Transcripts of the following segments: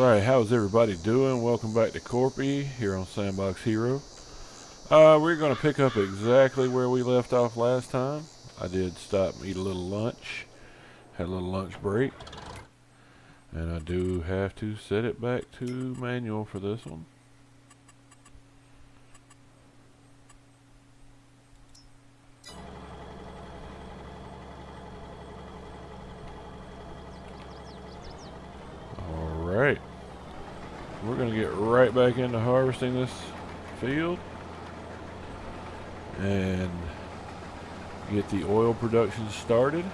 Alright, how's everybody doing? Welcome back to Korpi here on Sandbox Hero. We're going to pick up exactly where we left off last time. I did stop and eat a little lunch, had a little lunch break, and I do have to set it back to manual for this one. Alright, we're going to get right back into harvesting this field and get the oil production started.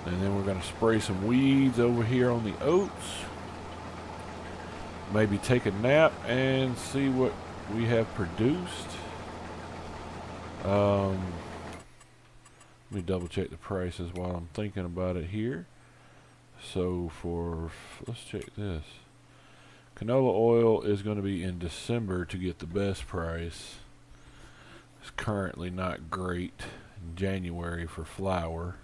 And then we're going to spray some weeds over here on the oats. Maybe take a nap and see what we have produced. Let me double check the prices while I'm thinking about it here. So let's check this. Canola oil is going to be in December to get the best price. It's currently not great in January for flour.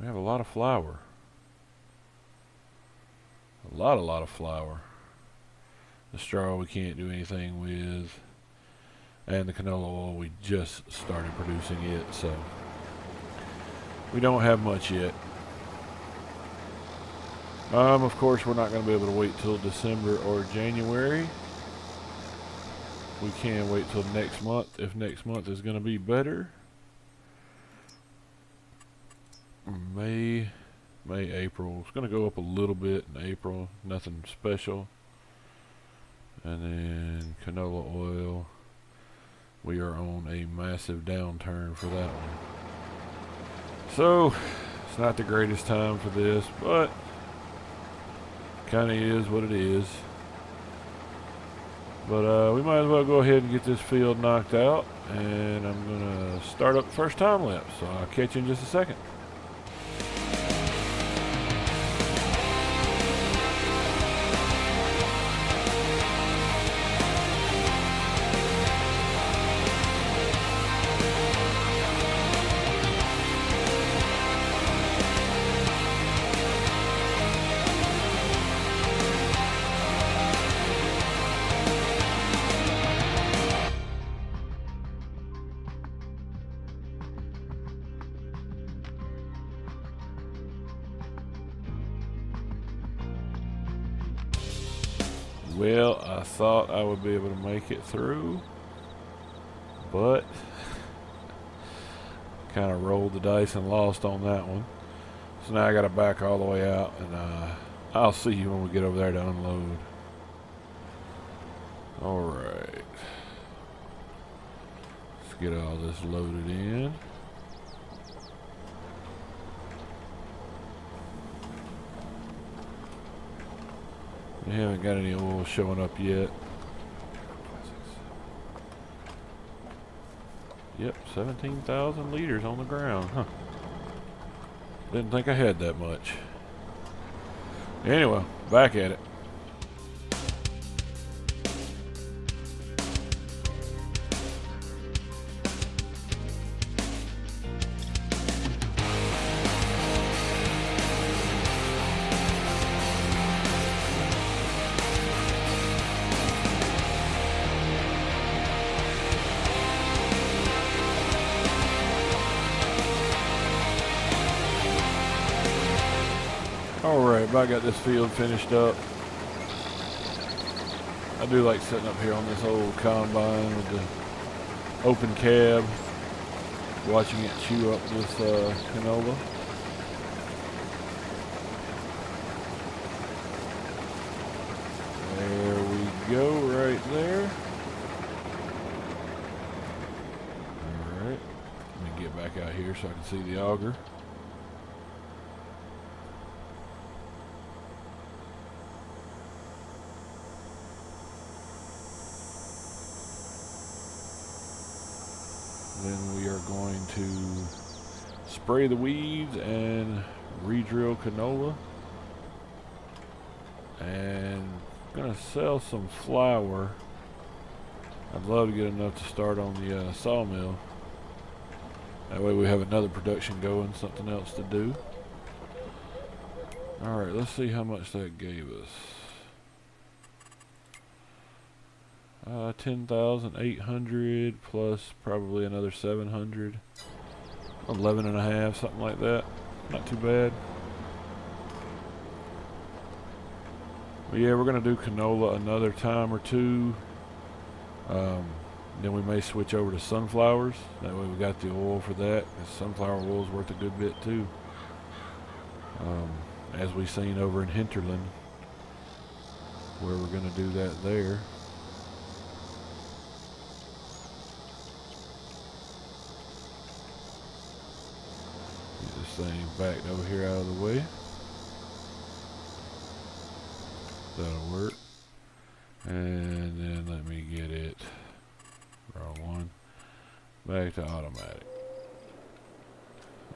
We have a lot of flour. A lot of flour. The straw we can't do anything with. And the canola oil, we just started producing it, so we don't have much yet. Of course, we're not going to be able to wait till December or January. We can wait till next month, if next month is going to be better. May, April. It's going to go up a little bit in April. Nothing special. And then canola oil. We are on a massive downturn for that one. So, it's not the greatest time for this, but kind of is what it is. But we might as well go ahead and get this field knocked out, and I'm going to start up the first time lapse, so I'll catch you in just a second. Well, I thought I would be able to make it through, but kind of rolled the dice and lost on that one. So now I got to back all the way out, and I'll see you when we get over there to unload. Alright. Let's get all this loaded in. We haven't got any oil showing up yet. Yep, 17,000 liters on the ground, huh? Didn't think I had that much. Anyway, back at it. Alright, I got this field finished up. I do like sitting up here on this old combine with the open cab, watching it chew up this canola. There we go, right there. Alright, let me get back out here so I can see the auger. Then we are going to spray the weeds and re-drill canola. And I'm going to sell some flour. I'd love to get enough to start on the sawmill. That way we have another production going, something else to do. Alright, let's see how much that gave us. 10,800 plus probably another 700. 11 and a half, something like that. Not too bad. But yeah, we're going to do canola another time or two. Then we may switch over to sunflowers. That way we got the oil for that. Sunflower oil is worth a good bit too. As we seen over in Hinterland, where we're going to do that there. Get this thing backed over here out of the way. That'll work. And then let me get it, wrong one, back to automatic.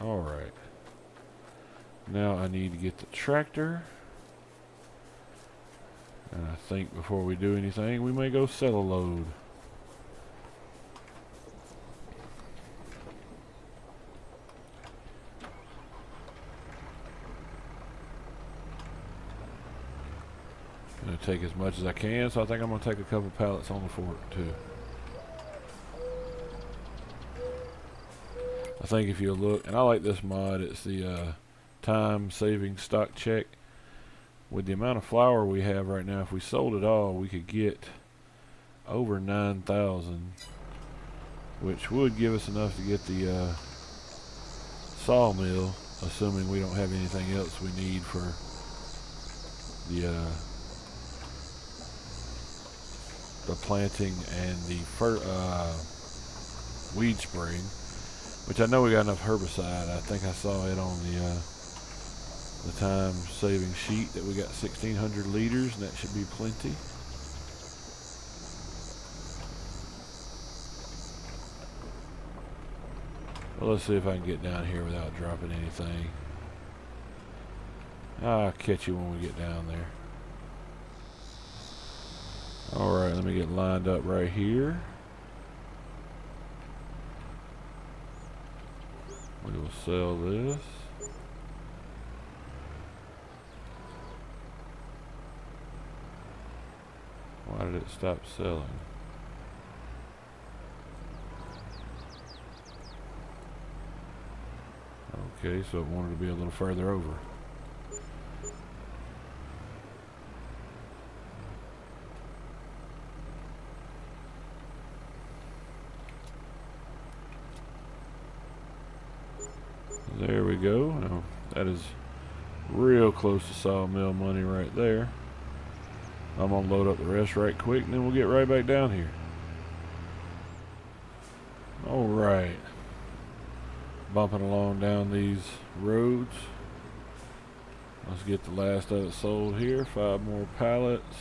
Alright. Now I need to get the tractor. And I think before we do anything, we may go sell a load. I'm going to take as much as I can, so I think I'm going to take a couple pallets on the fork too. I think if you look, and I like this mod, it's the time saving stock check. With the amount of flour we have right now, if we sold it all, we could get over 9,000, which would give us enough to get the sawmill, assuming we don't have anything else we need for the planting and the weed spraying, which I know we got enough herbicide. I think I saw it on the time saving sheet that we got 1,600 liters, and that should be plenty. Well, let's see if I can get down here without dropping anything. I'll catch you when we get down there. Alright, let me get lined up right here. We will sell this. Why did it stop selling? Okay, so it wanted to be a little further over. There we go. Now, that is real close to sawmill money right there. I'm going to load up the rest right quick, and then we'll get right back down here. Alright. Bumping along down these roads. Let's get the last of it sold here. 5 more pallets.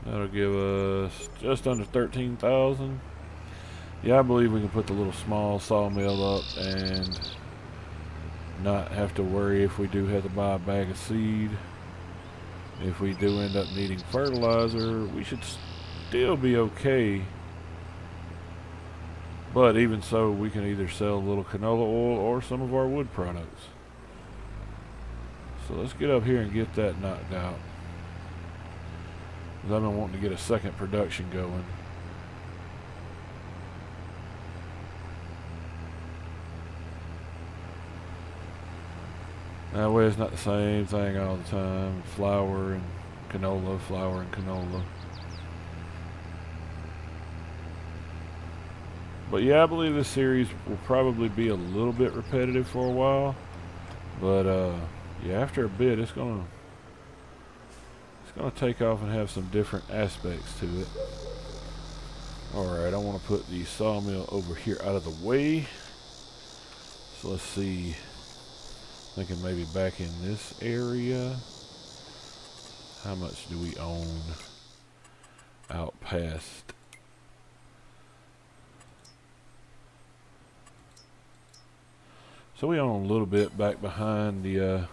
That'll give us just under 13,000. Yeah, I believe we can put the little small sawmill up and not have to worry if we do have to buy a bag of seed. If we do end up needing fertilizer, we should still be okay. But even so, we can either sell a little canola oil or some of our wood products. So let's get up here and get that knocked out, because I've been wanting to get a second production going. That way it's not the same thing all the time. Flour and canola, flour and canola. But yeah, I believe this series will probably be a little bit repetitive for a while. But yeah, after a bit it's gonna take off and have some different aspects to it. Alright, I want to put the sawmill over here out of the way. So let's see. Thinking maybe back in this area. How much do we own out past? So we own a little bit back behind the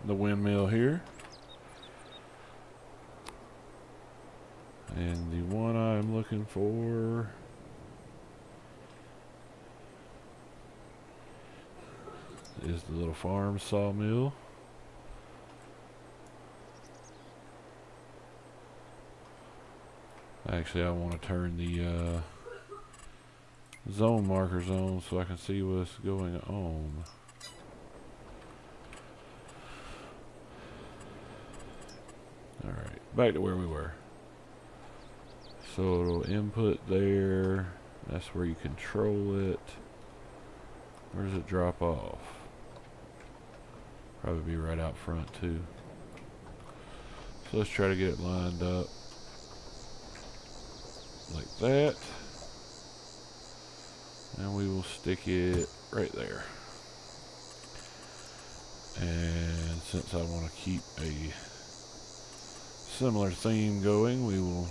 windmill here. And the one I'm looking for is the little farm sawmill. Actually, I want to turn the zone markers on so I can see what's going on. Alright, back to where we were. So it'll input there. That's where you control it. Where does it drop off? Probably be right out front too. So let's try to get it lined up like that. And we will stick it right there. And since I want to keep a similar theme going, we will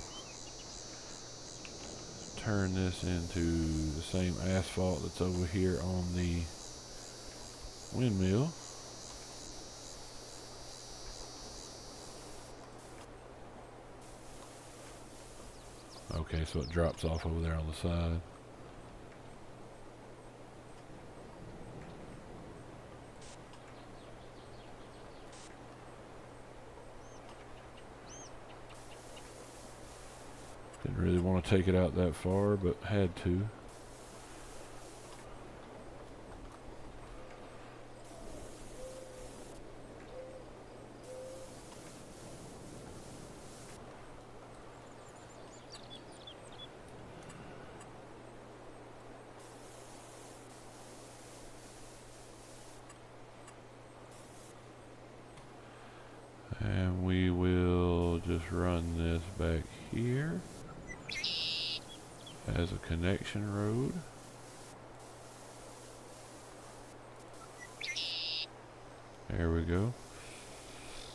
turn this into the same asphalt that's over here on the windmill. Okay, so it drops off over there on the side. Didn't really want to take it out that far, but had to. And we will just run this back here as a connection road. There we go.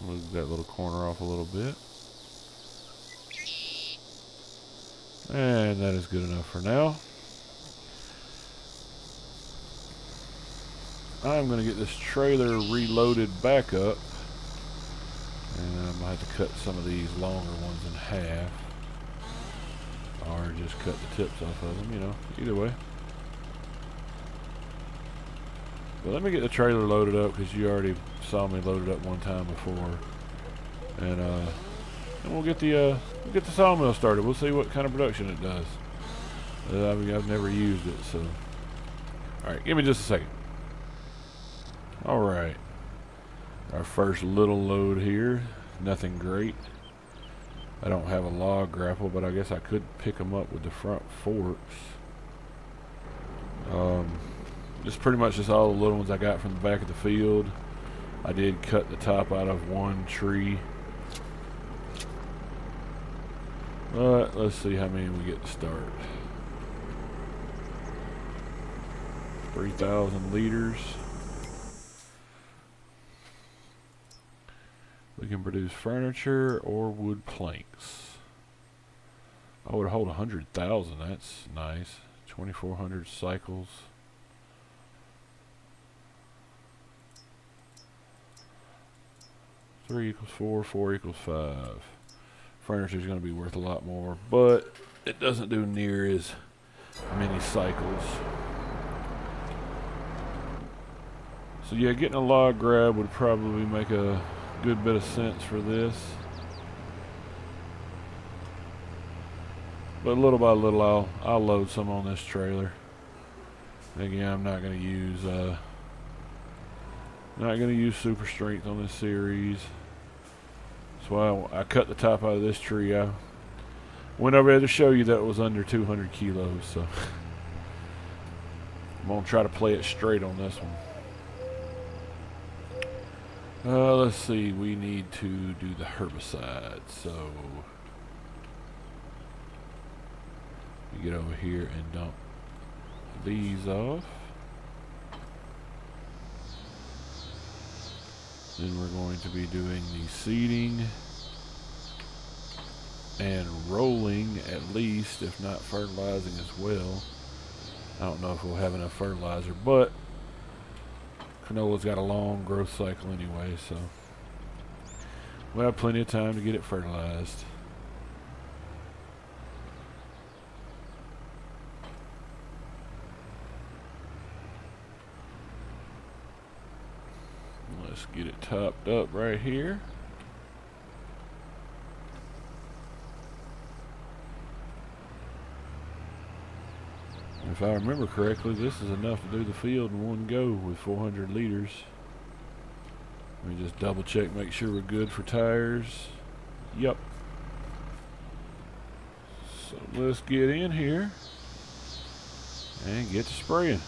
Move that little corner off a little bit. And that is good enough for now. I'm going to get this trailer reloaded back up. And I'm going to have to cut some of these longer ones in half. Or just cut the tips off of them, you know, either way. But let me get the trailer loaded up because you already saw me load it up one time before. And we'll get the sawmill started. We'll see what kind of production it does. I mean, I've never used it, so. Alright, give me just a second. Alright. Our first little load here. Nothing great. I don't have a log grapple, but I guess I could pick them up with the front forks. Just pretty much just all the little ones I got from the back of the field. I did cut the top out of one tree. But let's see how many we get to start. 3,000 liters. We can produce furniture or wood planks. Oh, it would hold 100,000. That's nice. 2,400 cycles. Three equals 4. 4 equals 5. Furniture is going to be worth a lot more, but it doesn't do near as many cycles. So yeah, getting a log grab would probably make a good bit of sense for this. But little by little, I'll load some on this trailer. Again, I'm not going to use super strength on this series. That's why I cut the top out of this tree. I went over there to show you that it was under 200 kilos. So I'm gonna try to play it straight on this one. Let's see. We need to do the herbicide. So we get over here and dump these off. Then we're going to be doing the seeding and rolling at least, if not fertilizing as well. I don't know if we'll have enough fertilizer, but canola's got a long growth cycle anyway, so we'll have plenty of time to get it fertilized. Let's get it topped up right here. If I remember correctly, this is enough to do the field in one go with 400 liters. Let me just double check, make sure we're good for tires. Yup. So let's get in here and get to spraying.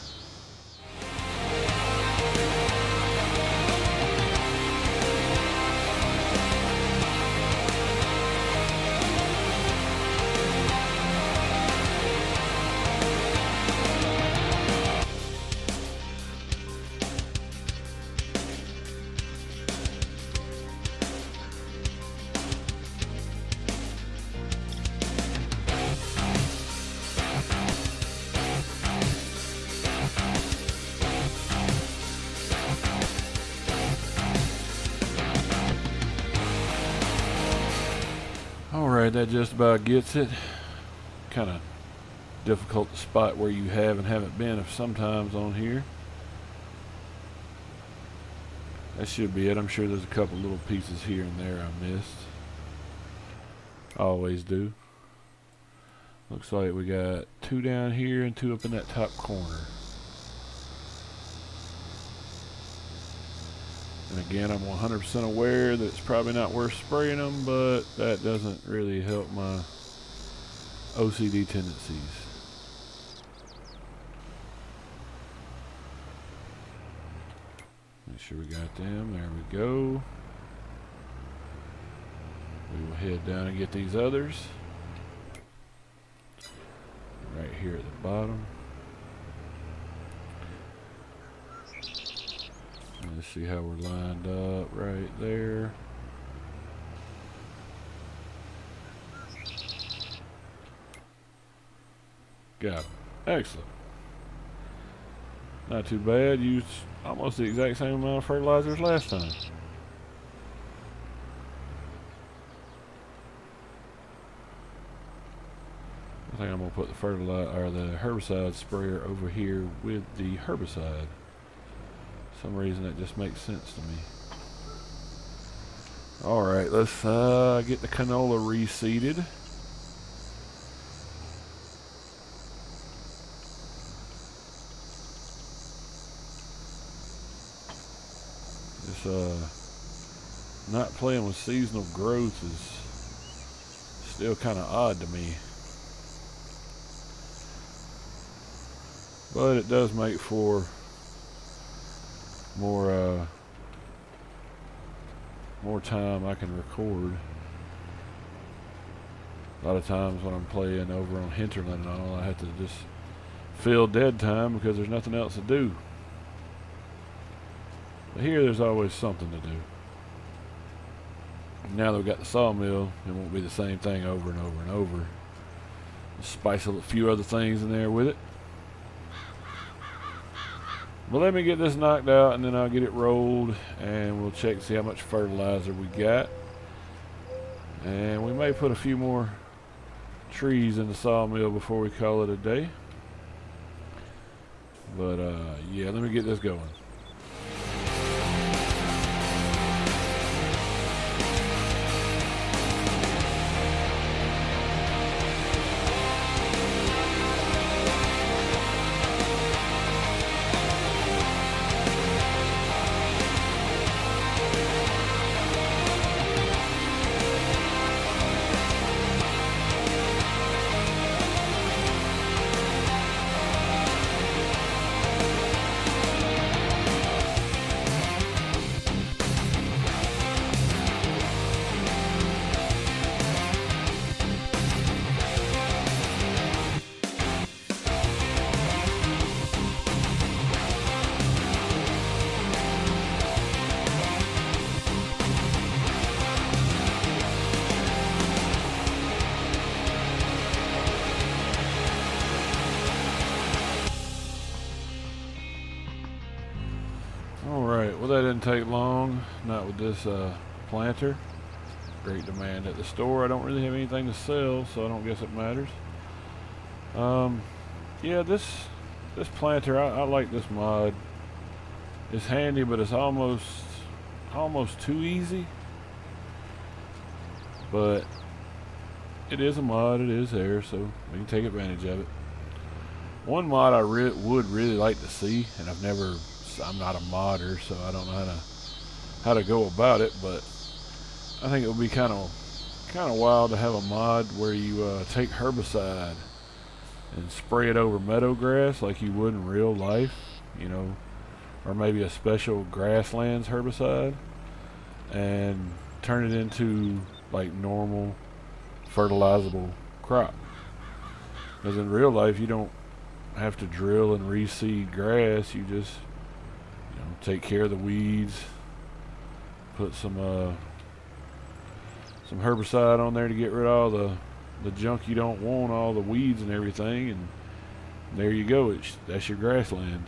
Alright, that just about gets it. Kind of difficult to spot where you have and haven't been sometimes on here. That should be it. I'm sure there's a couple little pieces here and there I missed. I always do. Looks like we got 2 down here and 2 up in that top corner. And again, I'm 100% aware that it's probably not worth spraying them, but that doesn't really help my OCD tendencies. Make sure we got them. There we go. We will head down and get these others. Right here at the bottom. Let's see how we're lined up right there. Got it. Excellent. Not too bad. Used almost the exact same amount of fertilizer as last time. I think I'm gonna put the fertilizer or the herbicide sprayer over here with the herbicide. For some reason that just makes sense to me. Alright, let's get the canola reseeded. This not playing with seasonal growth is still kind of odd to me. But it does make for more time I can record. A lot of times when I'm playing over on Hinterland and all, I have to just fill dead time because there's nothing else to do. But here there's always something to do. Now that we've got the sawmill, it won't be the same thing over and over and over. Just spice a few other things in there with it. But let me get this knocked out and then I'll get it rolled and we'll check to see how much fertilizer we got. And we may put a few more trees in the sawmill before we call it a day. But yeah, let me get this going. Alright, well that didn't take long, not with this planter. Great demand at the store. I don't really have anything to sell, so I don't guess it matters. Yeah, this planter, I like this mod. It's handy, but it's almost almost too easy, but it is a mod, it is there, so we can take advantage of it. One mod I would really like to see, and I'm not a modder, so I don't know how to go about it, but I think it would be kind of wild to have a mod where you take herbicide and spray it over meadow grass like you would in real life, you know, or maybe a special grasslands herbicide, and turn it into like normal fertilizable crop. Because in real life you don't have to drill and reseed grass. You just, you know, take care of the weeds, put some herbicide on there to get rid of all the junk you don't want, all the weeds and everything, and there you go. That's your grassland.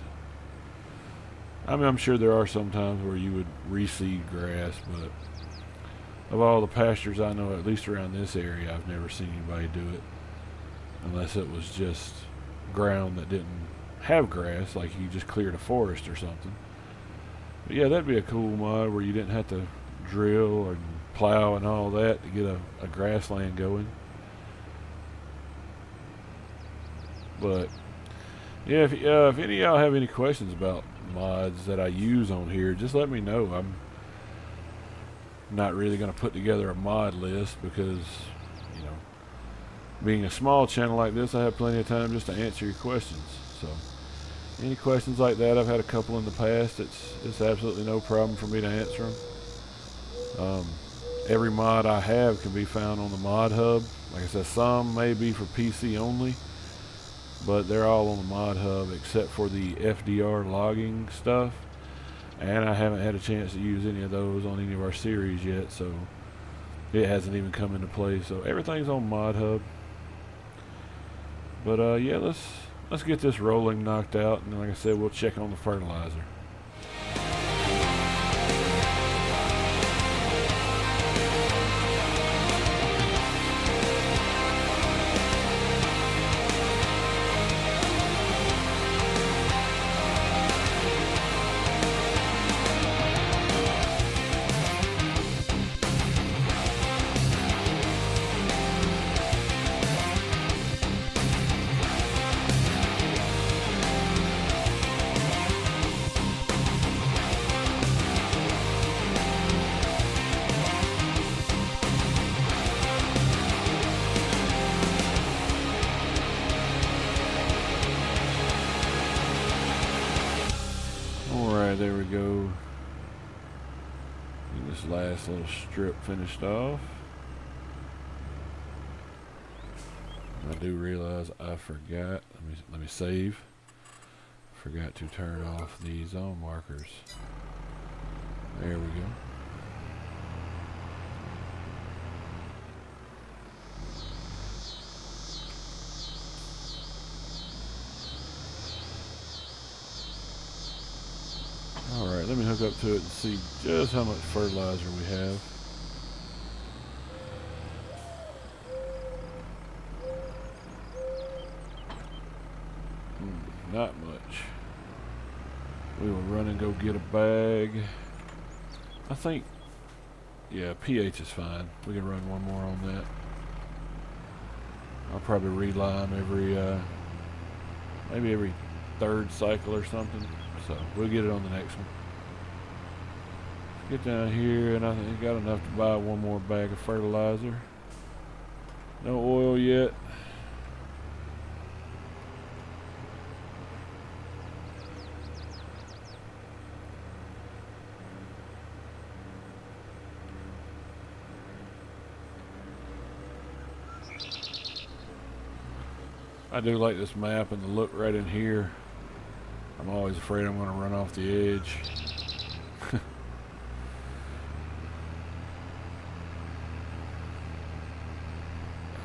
I mean, I'm sure there are some times where you would reseed grass, but of all the pastures I know, at least around this area, I've never seen anybody do it, unless it was just ground that didn't have grass, like you just cleared a forest or something. But yeah, that'd be a cool mod where you didn't have to drill or plow and all that to get a grassland going. But yeah, if any of y'all have any questions about mods that I use on here, just let me know. I'm not really going to put together a mod list because, you know, being a small channel like this, I have plenty of time just to answer your questions. So any questions like that, I've had a couple in the past. It's absolutely no problem for me to answer them. Every mod I have can be found on the mod hub. Like I said, some may be for PC only, but they're all on the mod hub except for the FDR logging stuff, and I haven't had a chance to use any of those on any of our series yet, so it hasn't even come into play. So everything's on mod hub. But yeah, let's get this rolling knocked out, and like I said, we'll check on the fertilizer. There we go. Get this last little strip finished off. I do realize I forgot. Let me save. Forgot to turn off the zone markers. There we go. Alright, let me hook up to it and see just how much fertilizer we have. Not much. We will run and go get a bag. I think, yeah, pH is fine. We can run one more on that. I'll probably re-lime maybe every third cycle or something. So we'll get it on the next one. Get down here, and I think I got enough to buy one more bag of fertilizer. No oil yet. I do like this map and the look right in here. I'm always afraid I'm going to run off the edge.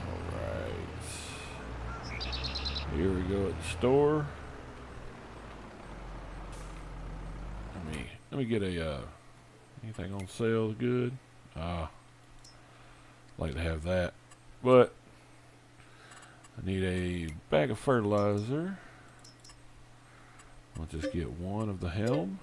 Alright. Here we go at the store. Let me get a anything on sale is good. Like to have that. But I need a bag of fertilizer. I'll just get one of the helm.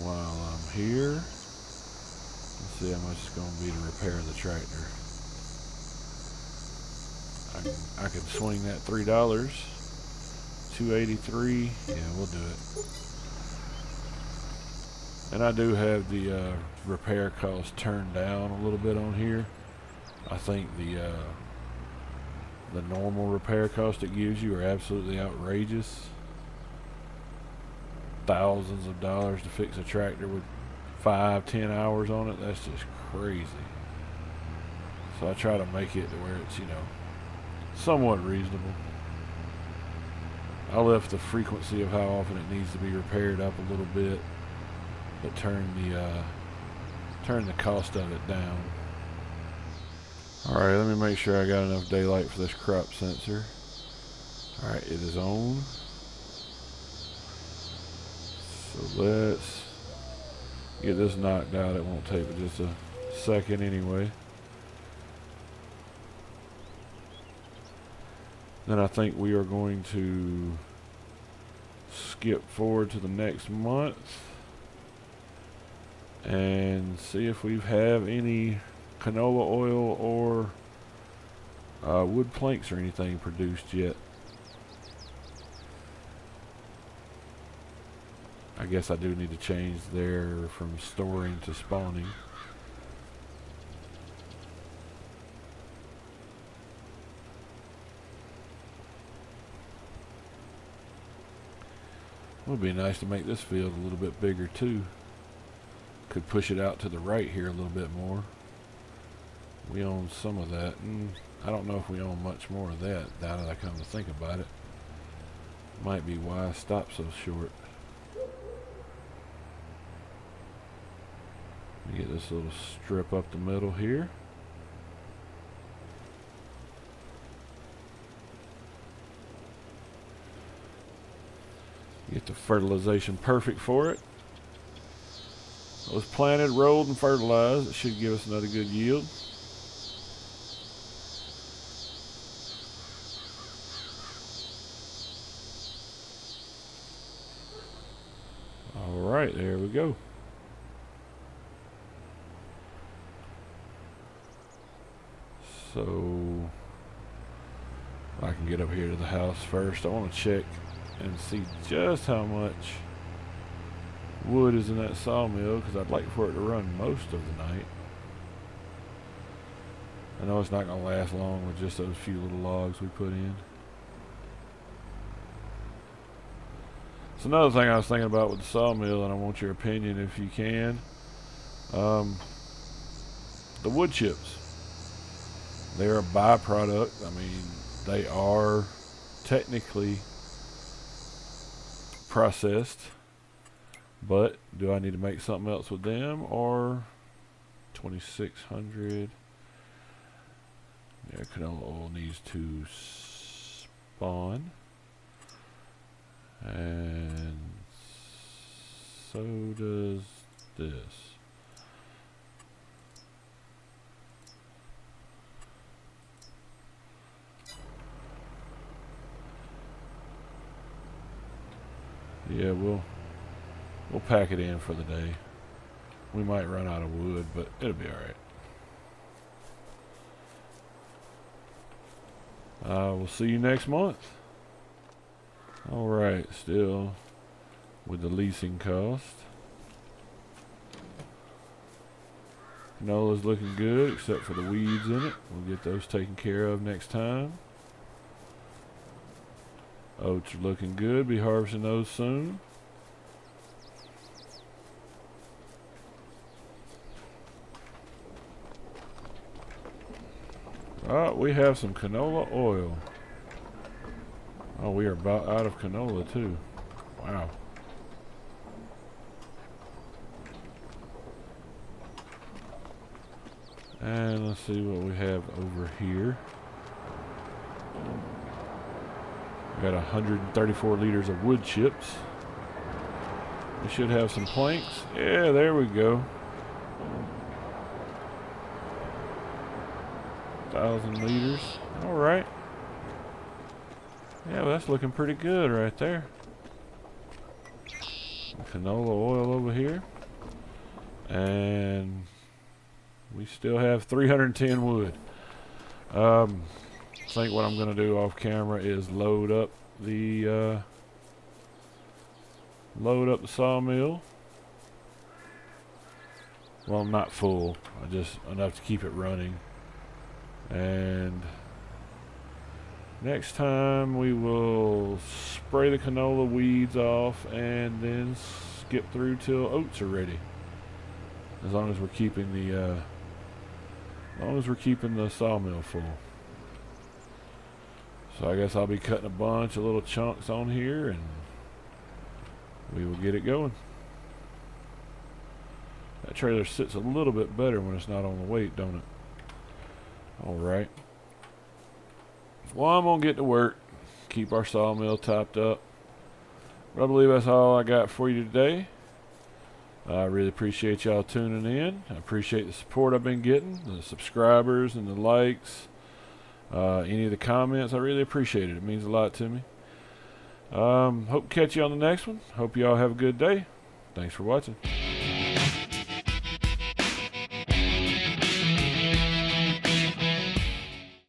while I'm here, let's see how much it's going to be to repair the tractor. I can swing that $3. $283. Yeah, we'll do it. And I do have the repair cost turned down a little bit on here. I think the normal repair cost it gives you are absolutely outrageous. Thousands of dollars to fix a tractor with 5-10 hours on it. That's just crazy. So I try to make it to where it's, you know, somewhat reasonable. I left the frequency of how often it needs to be repaired up a little bit, but turn the cost of it down. Alright, let me make sure I got enough daylight for this crop sensor. Alright, it is on. So let's get this knocked out. It won't take but just a second anyway. Then I think we are going to skip forward to the next month and see if we have any canola oil or wood planks or anything produced yet. I guess I do need to change there from storing to spawning. It would be nice to make this field a little bit bigger too. Could push it out to the right here a little bit more. We own some of that, and I don't know if we own much more of that, now that I come to think about it. Might be why I stopped so short. Let me get this little strip up the middle here. Get the fertilization perfect for it. It was planted, rolled, and fertilized. It should give us another good yield. Alright, there we go. So I can get up here to the house first. I want to check and see just how much wood is in that sawmill, because I'd like for it to run most of the night. I know it's not going to last long with just those few little logs we put in. So another thing I was thinking about with the sawmill, and I want your opinion if you can, the wood chips. They're a byproduct. I mean, they are technically processed, but do I need to make something else with them? Or 2600. Yeah, canola oil needs to spawn, and so does this. Yeah, we'll pack it in for the day. We might run out of wood, but it'll be alright. We'll see you next month. Alright, still with the leasing cost. Canola's looking good, except for the weeds in it. We'll get those taken care of next time. Oats are looking good. Be harvesting those soon. Oh, we have some canola oil. Oh, we are about out of canola too. Wow. And let's see what we have over here. We got 134 liters of wood chips. We should have some planks. Yeah, there we go. 1,000 liters. All right. Yeah, well, that's looking pretty good right there. Canola oil over here. And we still have 310 wood. I think what I'm going to do off camera is load up the sawmill. Well, I'm not full. I just enough to keep it running. And next time we will spray the canola weeds off and then skip through till oats are ready. As long as we're keeping the sawmill full. So I guess I'll be cutting a bunch of little chunks on here and we will get it going. That trailer sits a little bit better when it's not on the weight, don't it? Alright. Well, I'm going to get to work. Keep our sawmill topped up. But I believe that's all I got for you today. I really appreciate y'all tuning in. I appreciate the support I've been getting, the subscribers and the likes, any of the comments. I really appreciate it. It means a lot to me. Hope to catch you on the next one. Hope y'all have a good day. Thanks for watching.